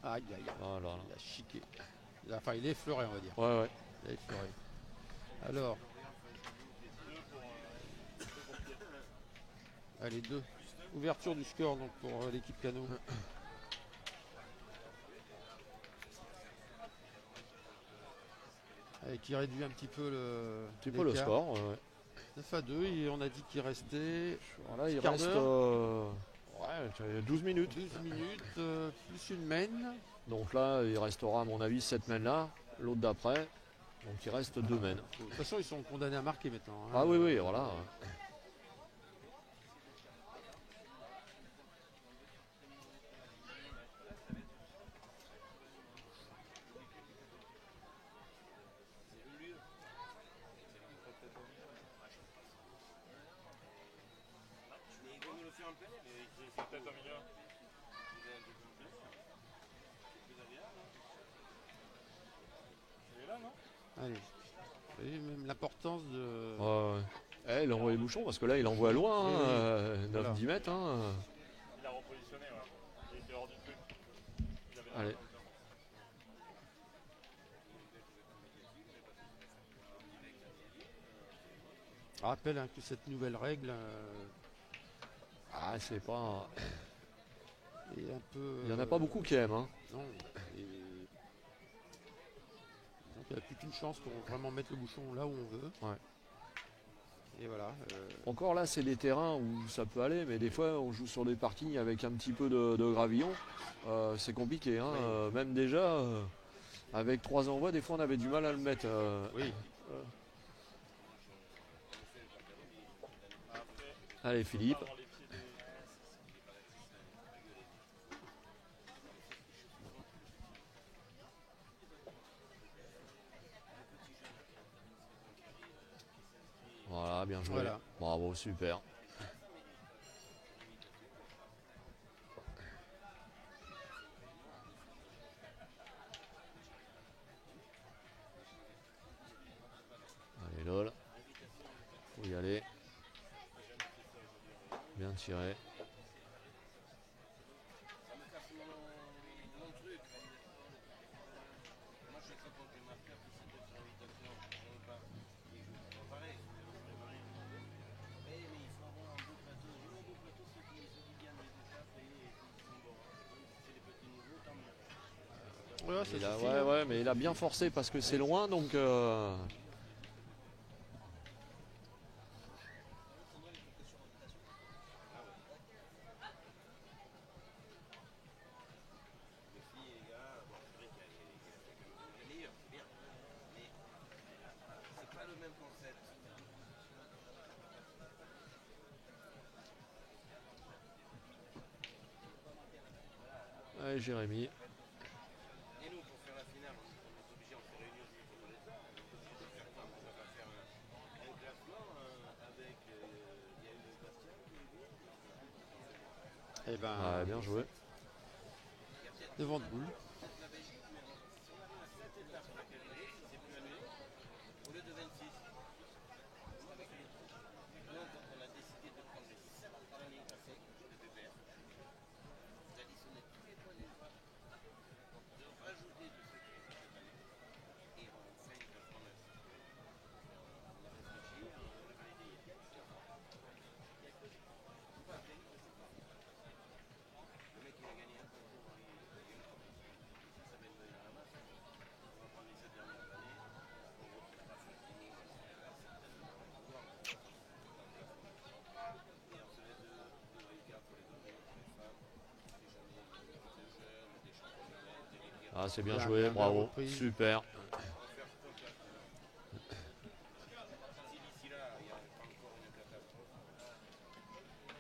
Aïe, aïe, aïe. Oh là là. Il a chiqué. Enfin, il est effleuré, on va dire. Ouais, ouais. Il est effleuré. Alors. Allez, 2. Ouverture du score donc pour l'équipe Cano. Et qui réduit un petit peu le, Un petit peu le l'écart. score. Ouais. 9-2 et on a dit qu'il restait Voilà, il quart reste d'heure. ouais, 12 minutes. 12 minutes, plus une main. Donc là, il restera à mon avis cette main là, l'autre d'après. Donc il reste 2 mains. De toute façon, ils sont condamnés à marquer maintenant. Hein. Ah oui, oui, voilà. Mais il va nous le faire en plein air. C'est peut-être au milieu. Il est là, non? Allez. Vous voyez même l'importance de. Ouais. Eh, il envoie les bouchons parce que là, il envoie loin, Oui, oui. 9-10 Voilà. mètres. Hein. Il a repositionné, ouais. Il était hors du truc. Il avait Allez. Je rappelle hein, que cette nouvelle règle Ah, c'est pas. est un peu. Il n'y en a pas beaucoup qui aiment. Hein. Non. Et... Donc il n'y a plus qu'une chance pour vraiment mettre le bouchon là où on veut. Ouais. Et voilà. Encore là, c'est des terrains où ça peut aller, mais des fois, on joue sur des parkings avec un petit peu de gravillon. C'est compliqué. Hein. Oui. Même déjà, avec 3 envois, des fois, on avait du mal à le mettre. Oui. Allez, Philippe. Avoir les pieds des... Voilà, bien joué. Voilà. Bravo, super. Allez, Lol. Faut y aller. Bien tiré. Ça me casse mon truc. Moi, je sais contre les marqueurs qui sont de invitation. Je veux pas. Pareil. Mais il faut avoir un beau plateau. Je veux un beau plateau, ceux qui viennent les étapes et qui sont bons. C'est les petits nouveaux, tant mieux. Ouais, ça Il a, suffit, ouais, hein. ouais, mais il a bien forcé parce que c'est loin, donc. Les filles et les gars, bon, c'est vrai qu'il y a quand même les meilleurs, c'est bien. Mais c'est pas le même concept. Allez, Jérémy. Et nous, pour faire la finale, on est obligé, on s'est réunis aussi pour les temps. On est obligé de faire quoi? On va faire un classement avec. Il y a eu le Bastien qui est venu. Eh ben, Ouais, bien joué. devant de boule. Peut-être la Belgique, mais si on a 7 étapes sur laquelle il est, c'est plus annulé, au lieu de 26. Avec les trucs. Donc, on a décidé de prendre les 7 à l'année passée de BPR, d'additionner tous les points des fois, de rajouter de ceux qui étaient cette année, et on fait une performance. On a réfléchi, on l'a validé hier. Il y a que pas à payer, c'est pas. Le mec, il a gagné un concours, il y a une compétition. Ça va être à la masse. On va prendre les 7 dernières années. On ne retrouvera pas ce timing. Certainement un pouvoir. Et on se met de wildcards pour les hommes, pour les femmes. Si jamais il y a une équipe de jeunes, des championnats, des ligues. Ah, c'est bien Bien, joué, bien, bien bravo. repris. Super. On va faire tout un classement. Si d'ici là, il n'y a pas encore une catastrophe.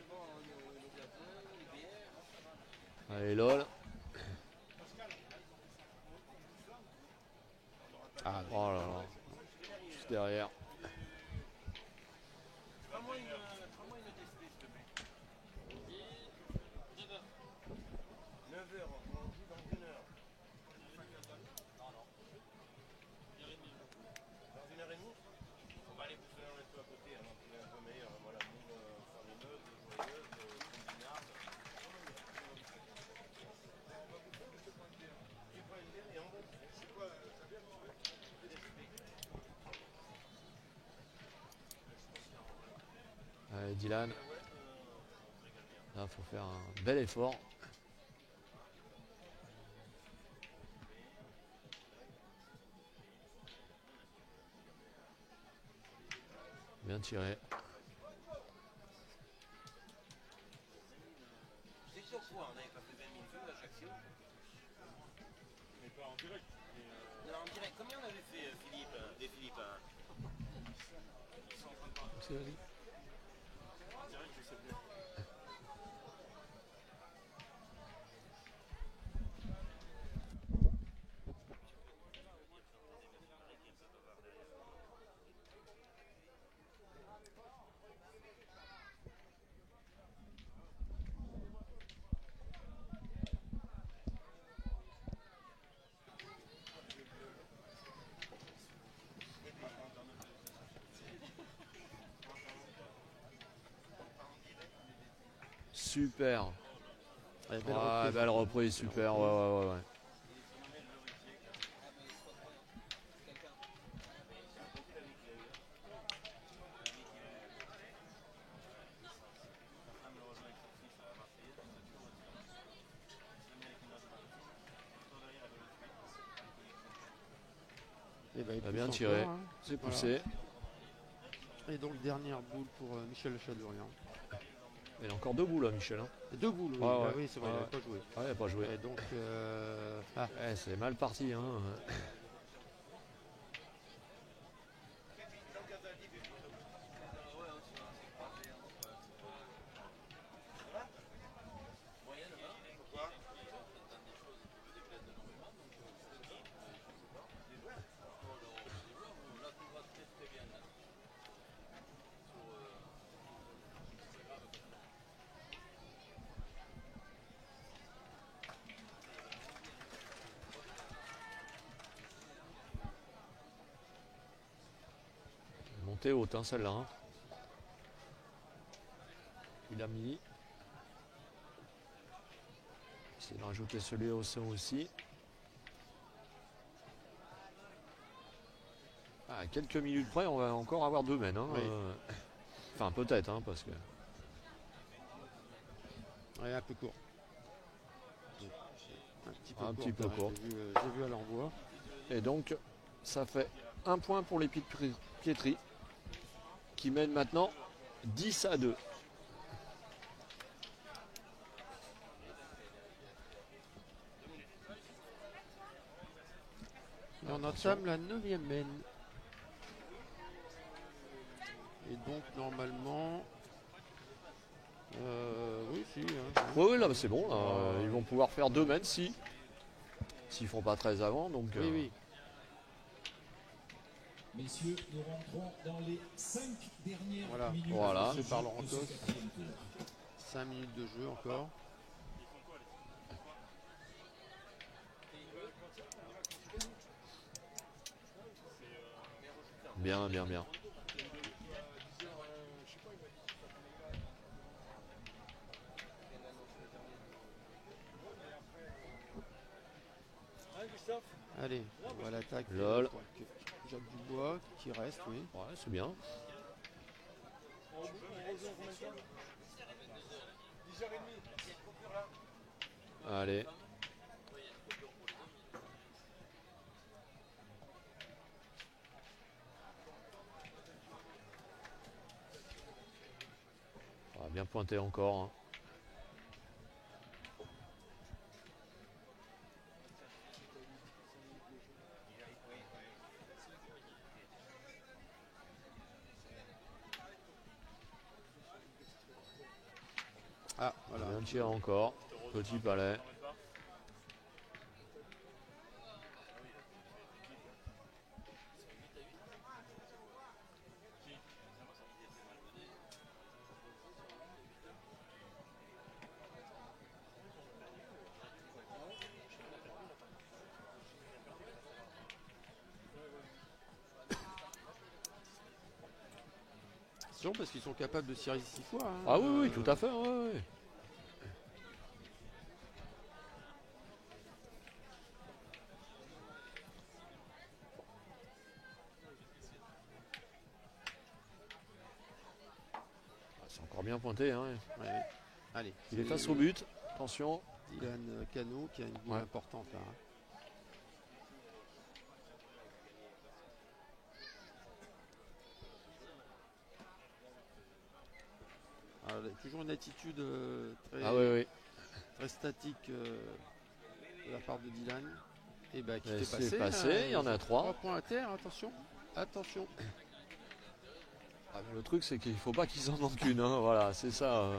Bon, le gâteau, les bières. Allez, Lol. Ah, Oh là là. Juste derrière. Prends-moi une DSP, s'il te plaît. 9h, on joue dans 1 heure. Dans 1h30? On va aller bouffer un resto à côté, on en trouver un peu meilleur. Voilà, nous, farineuse, joyeuse, combinarde. Tu prends une bière et on va bouffer. C'est quoi ta bière, tu veux? DSP. Allez, Dylan. Là, il faut faire un bel effort. Bien tiré. C'est pourquoi on n'avait pas fait 20 000 vues à Ajaccio. Mais pas en direct. Mais, Non, en direct, combien on avait fait Philippe, des Philippe en direct, je sais bien. Super. Ouais, Ouais, belle reprise, super. Ouais. Et bah, il T'as bien pousse tiré. encore, hein. C'est Voilà. poussé. Et donc dernière boule pour Michel Achadorian. Il a encore 2 boules là, Michel. Hein. 2 boules, oui. Ouais, ouais. Ah oui, c'est vrai, il Ouais. n'avait pas joué. Ouais, il n'a pas joué. Et donc, Ouais, c'est mal parti. Hein. Montée haute, hein, celle-là. Hein. Il a mis. Essayer de rajouter celui au son aussi. À quelques minutes près, on va encore avoir 2 mènes. Hein, Oui. Enfin, peut-être, hein, parce que. ouais, un peu court. Un petit peu court. J'ai vu à l'envoi. Et donc, ça fait 1 point pour les Pietri, qui mènent maintenant 10-2. Et on entame la 9e mène. Et donc normalement, oui, si. Hein. Oui, là, c'est bon. Là, ils vont pouvoir faire 2 mènes s'ils font pas 13 avant. Donc, Oui, oui. Messieurs, nous rentrons dans les 5 dernières Voilà. minutes. Voilà. C'est par Laurent de ce Cos. 4e tour. 5 minutes de jeu encore. Bien. Allez, on voit l'attaque. Lol. Jacques Dubois qui reste, oui. Ouais, c'est bien. Allez. On va bien pointer encore. Hein. Ah, voilà. Bien tiré encore. Petit palais. C'est sûr parce qu'ils sont capables de cirer 6 fois. Hein. Ah oui, tout à fait. Ouais. C'est encore bien pointé. Hein. Ouais. Allez. Il est face au but. Attention. Dylan Cano qui a une boule Ouais. importante là. Hein. toujours une attitude très, Ah oui, oui. très statique de la part de Dylan. Et bah, qui Et t'est c'est passé, passé, il y en a 3. 3 points à terre, attention. Attention. Ah, mais le truc, c'est qu'il faut pas qu'ils en manquent une. Hein, voilà, c'est ça.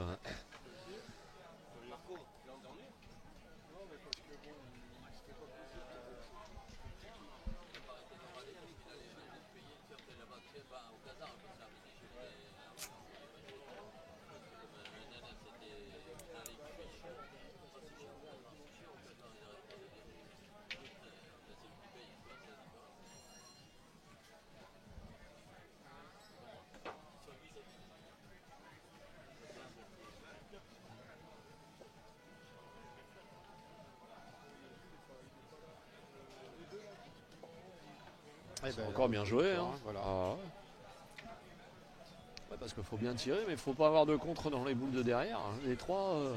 C'est encore bien joué. Hein. Voilà. Ah, ouais. Ouais, parce qu'il faut bien tirer, mais il faut pas avoir de contre dans les boules de derrière. Hein. Les 3.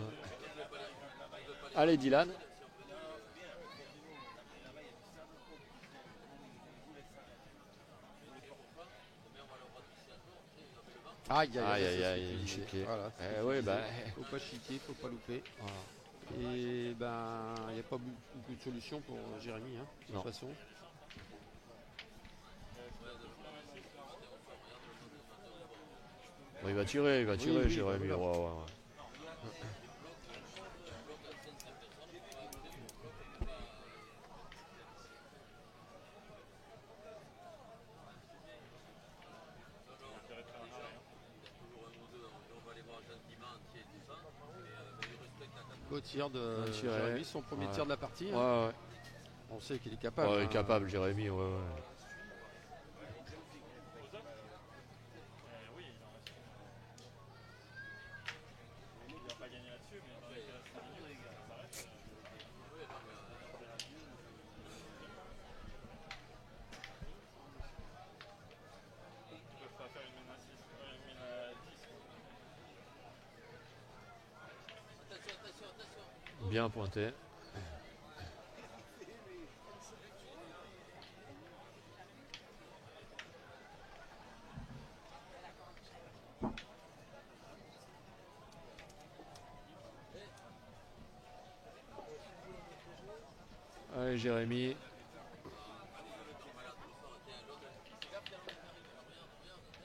Allez, Dylan. Aïe, Aïe, chiqué. Voilà, Oui, bah. faut pas chiquer, faut pas louper. Voilà. Et ben, il n'y a pas beaucoup de solutions pour Jérémy, hein, de toute façon. Bon, il va tirer, Oui, Jérémy. voilà. Ouais. Beau tir de Un tir, Jérémy, son premier tir de la partie. Ouais, Hein. ouais. On sait qu'il est capable. Ouais, il hein. est capable, Jérémy. Ouais. Oui, il va pas gagner là-dessus, mais dans les cas, ça reste. Ils peuvent pas faire une mine à 6, une mine à 10. Bien pointé. Allez, Jérémy.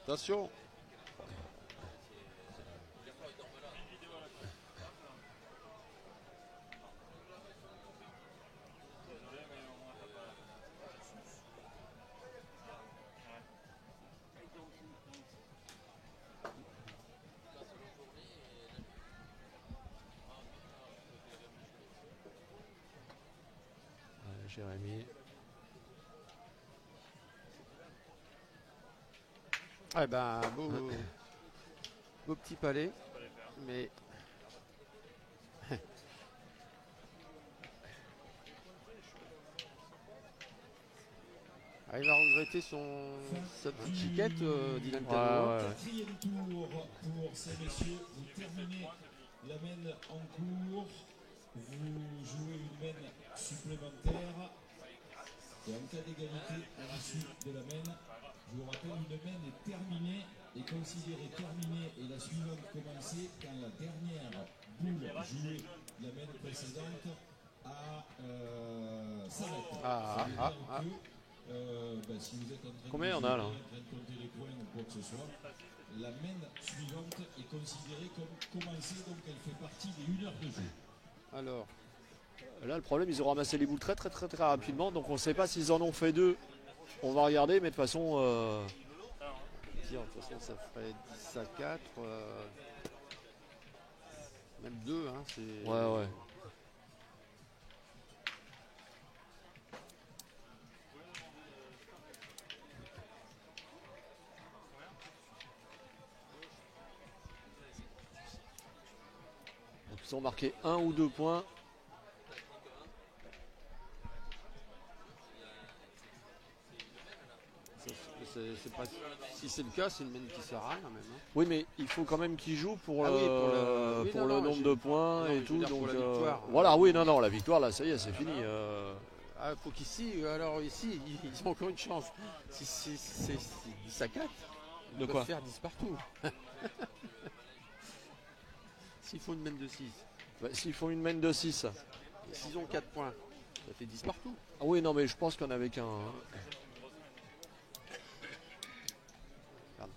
Attention. Allez, Jérémy. Eh ben, beau petit palais. Mais il va regretter sa petite chiquette, Dylan Cano. Ouais. Quatrième tour pour ces messieurs. Vous terminez la main en cours. Vous jouez une main supplémentaire. Et en cas d'égalité à l'issue de la main, je vous rappelle, une main est terminée, est considérée terminée et la suivante commencée quand la dernière boule jouée la main précédente s'arrête. Si vous êtes en train Combien de on a, là en train de compter les points ou quoi que ce soit, la main suivante est considérée comme commencée, donc elle fait partie des 1 heure de jeu. Alors, Là, le problème, ils ont ramassé les boules très rapidement, donc on ne sait pas s'ils en ont fait 2. On va regarder, mais de toute façon. de toute façon, ça ferait 10 à 4. Même 2, hein, c'est. Ouais. Donc, ils ont marqué 1 ou 2 points. C'est pas, si c'est le cas, c'est une main qui sert à rien même. Hein. Oui, mais il faut quand même qu'ils jouent pour Ah le, oui, pour le nombre de points et tout. Donc, la victoire. voilà, oui, non, la victoire, là, ça y est, c'est fini. Ah, faut qu'ici, alors ici, ils ont encore une chance. Si c'est 10 à 4, ils peuvent faire 10 partout. S'il faut une mène de 6, Bah, s'ils font une main de 6. et s'ils ont 4 points, ça fait 10 partout. Ah oui, non, mais je pense qu'on avait qu'un. Hein. Pardon.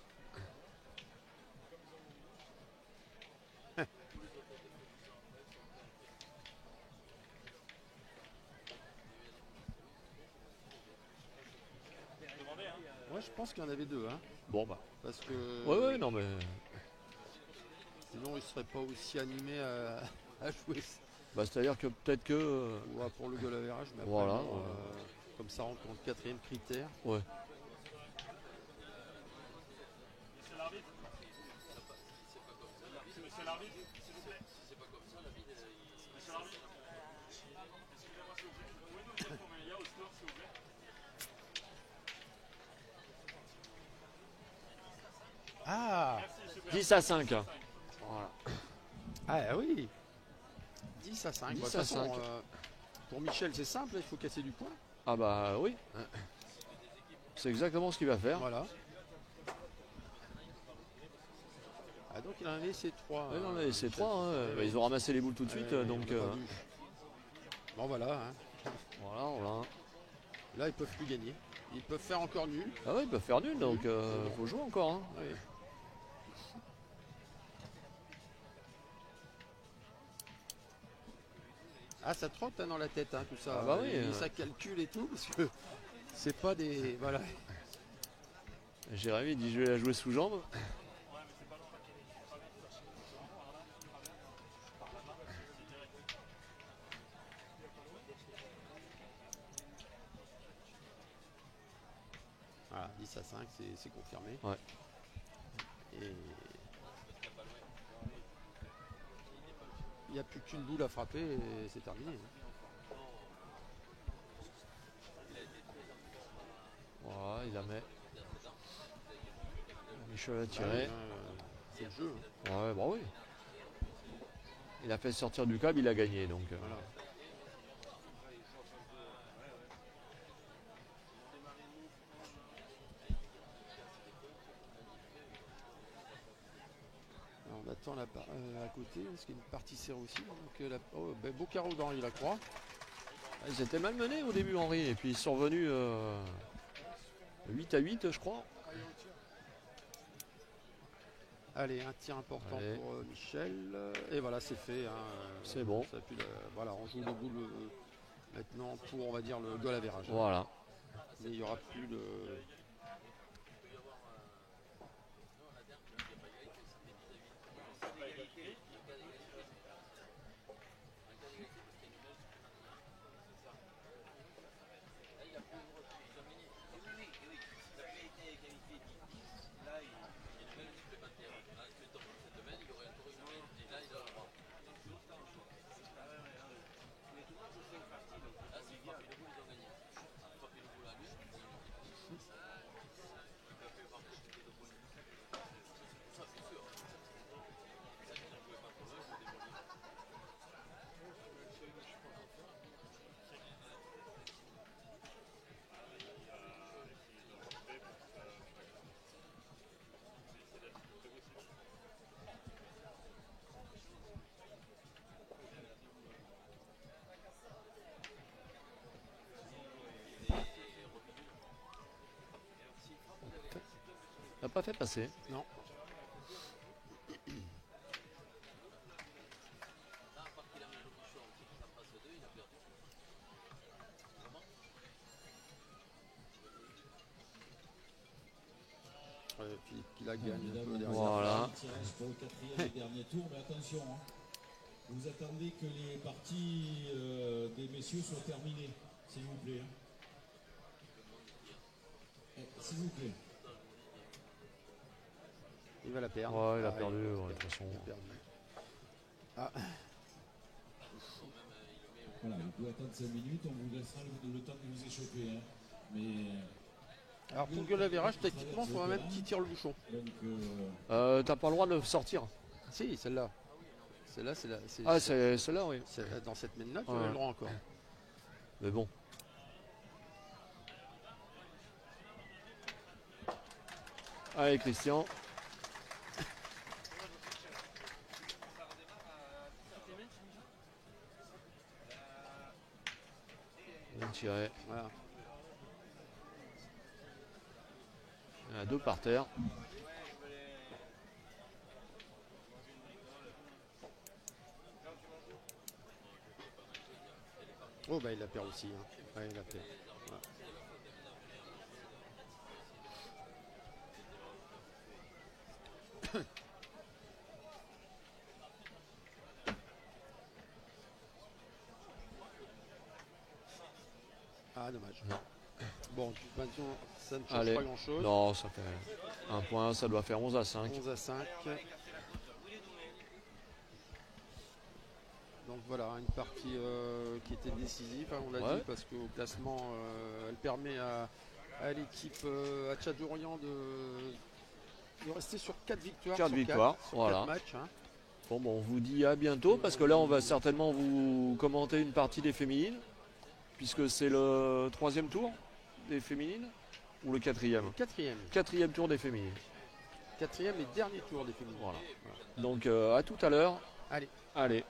Ouais, je pense qu'il y en avait 2, hein, Bon, bah. parce que Ouais, non, mais. sinon ils seraient pas aussi animés à jouer. Bah, c'est-à-dire que peut-être que. Ouais, pour le goal average, mais après, Voilà, bon, comme ça rentre dans le 4e critère. Ouais. Monsieur l'arbitre. Monsieur l'arbitre, s'il vous plaît. Monsieur l'arbitre. Excusez-moi s'il vous plaît. Vous pouvez nous dire combien il y a au score s'il vous plaît? Ah, Merci, super. 10 à 5. Voilà. ah oui, 10 à 5. 10 De toute à façon, 5. pour Michel, c'est simple, il faut casser du point. Ah, bah oui. C'est exactement ce qu'il va faire. Voilà. Ah, donc il en a laissé 3. Ouais, non, mais c'est 3. Bah, ils ont ramassé les boules tout de suite. Donc, bon, voilà. Hein. voilà, voilà. Là, ils peuvent plus gagner. Ils peuvent faire encore nul. Ah ouais, ils peuvent faire nul, donc faut jouer encore. Hein. Oui. Ah, ça trotte hein, dans la tête, hein, tout ça. Ah bah oui, Et ça calcule et tout, parce que c'est pas des. Voilà. Jérémy dit je vais la jouer sous jambe. Voilà, 10 à 5, c'est confirmé. Ouais. Et il n'y a plus qu'une boule à frapper et c'est terminé. Hein. Voilà, il la met. Michel a tiré. Ouais, c'est le jeu. Hein. Ouais, bah oui. Il a fait sortir du câble, il a gagné. Donc, Voilà. Alors, on attend à côté, parce qu'il y a une partie serrée aussi. Donc, beau carreau d'Henri Lacroix. ils étaient mal menés au début, Henri. Et puis ils sont revenus 8 à 8, je crois. Allez, un tir important Allez. pour Michel. Et voilà, c'est fait. Hein. C'est bon. Ça a pu voilà, on joue le boule maintenant pour, on va dire, le goal average. Voilà. Mais il n'y aura plus de. Il n'a pas fait passer. Non. Philippe qui la gagne un peu derrière. Voilà. Tirage pour le 4e et dernier tour, mais attention, hein. Vous attendez que les parties des messieurs soient terminées, s'il vous plaît. S'il vous plaît. Il va la perdre. Ouais, il a Ah, perdu, il ouais, de toute façon. il a perdu. Ah, Voilà, vous pouvez attendre 5 minutes, on vous laissera le temps de vous échauffer. Hein. Mais alors pour le goal average, techniquement, il faudra même qu'il tire le bouchon. donc, T'as pas le droit de sortir. Si, celle-là. Celle-là, c'est Ah, c'est celle-là, oui. dans cette mène-là, tu Ouais. as le droit encore. Mais bon. Allez, Christian. tirer. Voilà. Il y en a 2 par terre. Oh bah il la perd aussi. Hein. Ouais, il la perd. Voilà. Ah dommage. Non. Bon, maintenant ça ne change Allez. pas grand chose. Non, ça fait un point, ça doit faire 11 à 5. 11 à 5. Donc voilà, une partie qui était décisive, hein, on l'a Ouais. dit, parce qu'au classement, elle permet à l'équipe à Tchadorian de rester sur 4 victoires. 4 sur victoires, 4 voilà. matchs. Hein. Bon, on vous dit à bientôt parce que là, on va certainement vous commenter une partie des féminines, puisque c'est le 3e tour des féminines ou le 4e. 4e. 4e tour des féminines. 4e et dernier tour des féminines. Voilà. Donc à tout à l'heure. Allez. Allez.